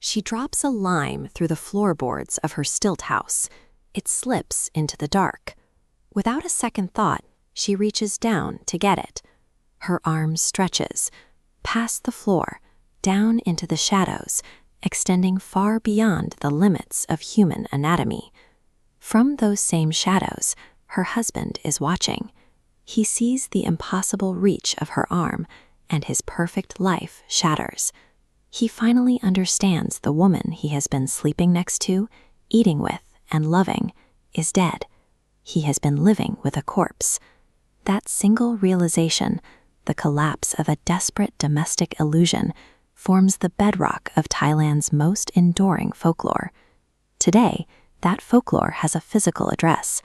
She drops a lime through the floorboards of her stilt house. It slips into the dark. Without a second thought, she reaches down to get it. Her arm stretches, past the floor, down into the shadows, extending far beyond the limits of human anatomy. From those same shadows, her husband is watching. He sees the impossible reach of her arm, and his perfect life shatters. He finally understands the woman he has been sleeping next to, eating with, and loving, is dead. He has been living with a corpse. That single realization, the collapse of a desperate domestic illusion, forms the bedrock of Thailand's most enduring folklore. Today, that folklore has a physical address.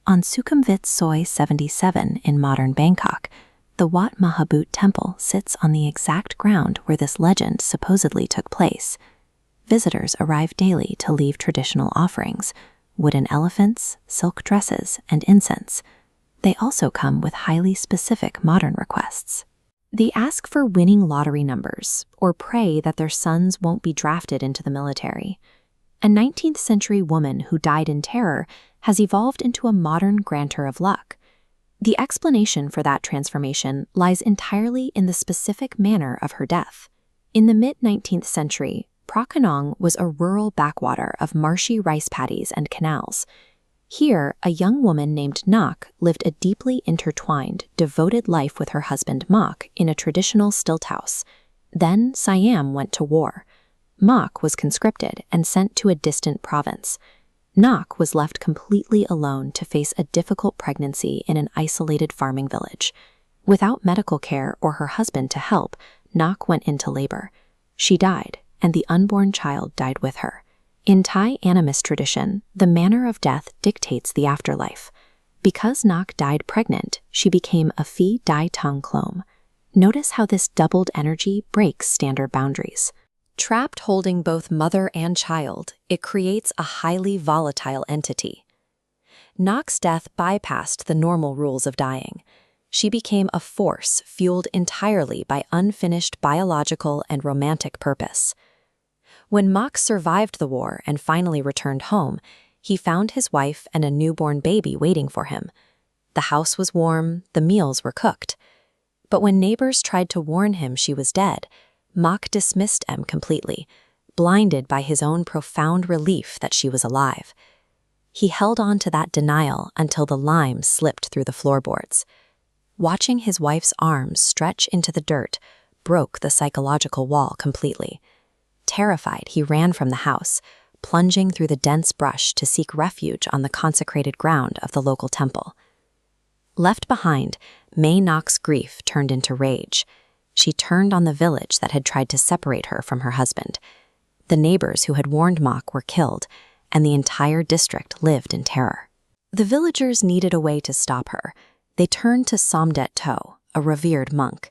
On Sukhumvit Soi 77 in modern Bangkok, the Wat Mahabut temple sits on the exact ground where this legend supposedly took place. Visitors arrive daily to leave traditional offerings: wooden elephants, silk dresses, and incense. They also come with highly specific modern requests. They ask for winning lottery numbers or pray that their sons won't be drafted into the military. A 19th century woman who died in terror has evolved into a modern granter of luck. The explanation for that transformation lies entirely in the specific manner of her death. In the mid-19th century, Phra Khanong was a rural backwater of marshy rice paddies and canals. Here, a young woman named Nak lived a deeply intertwined, devoted life with her husband Mak in a traditional stilt house. Then Siam went to war. Mak was conscripted and sent to a distant province. Nak was left completely alone to face a difficult pregnancy in an isolated farming village. Without medical care or her husband to help, Nak went into labor. She died, and the unborn child died with her. In Thai animist tradition, the manner of death dictates the afterlife. Because Nak died pregnant, she became a Phi Dai Tang Klom. Notice how this doubled energy breaks standard boundaries. Trapped holding both mother and child, it creates a highly volatile entity. Nak's death bypassed the normal rules of dying. She became a force fueled entirely by unfinished biological and romantic purpose. When Mak survived the war and finally returned home, he found his wife and a newborn baby waiting for him. The house was warm, the meals were cooked. But when neighbors tried to warn him she was dead, Mak dismissed them completely, blinded by his own profound relief that she was alive. He held on to that denial until the lime slipped through the floorboards. Watching his wife's arms stretch into the dirt broke the psychological wall completely. Terrified, he ran from the house, plunging through the dense brush to seek refuge on the consecrated ground of the local temple. Left behind, Mae Nak's grief turned into rage. She turned on the village that had tried to separate her from her husband. The neighbors who had warned Mak were killed, and the entire district lived in terror. The villagers needed a way to stop her. They turned to Somdet To, a revered monk.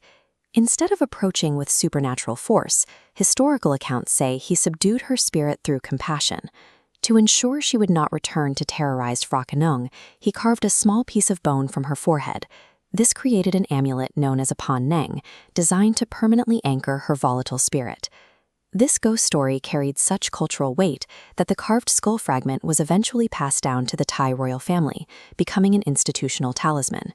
Instead of approaching with supernatural force, historical accounts say he subdued her spirit through compassion. To ensure she would not return to terrorized Phra Khanong, he carved a small piece of bone from her forehead. This created an amulet known as a pon neng, designed to permanently anchor her volatile spirit. This ghost story carried such cultural weight that the carved skull fragment was eventually passed down to the Thai royal family, becoming an institutional talisman.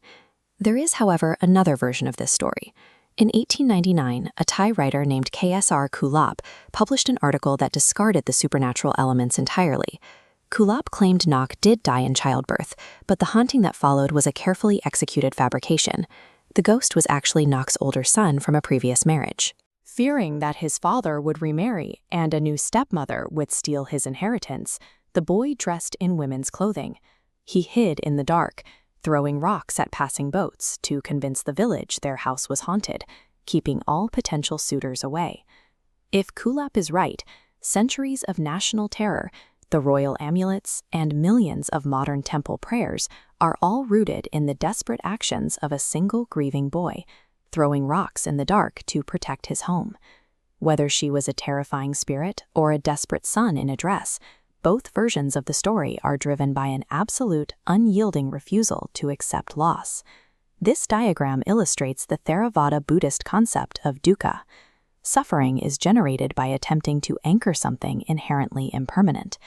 There is, however, another version of this story. In 1899, a Thai writer named K.S.R. Kulap published an article that discarded the supernatural elements entirely. Kulap claimed Nak did die in childbirth, but the haunting that followed was a carefully executed fabrication. The ghost was actually Nak's older son from a previous marriage. Fearing that his father would remarry and a new stepmother would steal his inheritance, the boy dressed in women's clothing. He hid in the dark, throwing rocks at passing boats to convince the village their house was haunted, keeping all potential suitors away. If Kulap is right, centuries of national terror, the royal amulets, and millions of modern temple prayers are all rooted in the desperate actions of a single grieving boy, throwing rocks in the dark to protect his home. Whether she was a terrifying spirit or a desperate son in a dress, both versions of the story are driven by an absolute, unyielding refusal to accept loss. This diagram illustrates the Theravada Buddhist concept of dukkha. Suffering is generated by attempting to anchor something inherently impermanent.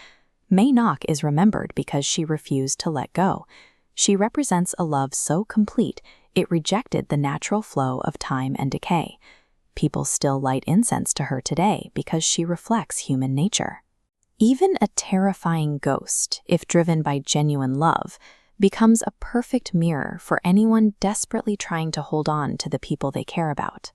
Mae Nak is remembered because she refused to let go. She represents a love so complete it rejected the natural flow of time and decay. People still light incense to her today because she reflects human nature. Even a terrifying ghost, if driven by genuine love, becomes a perfect mirror for anyone desperately trying to hold on to the people they care about.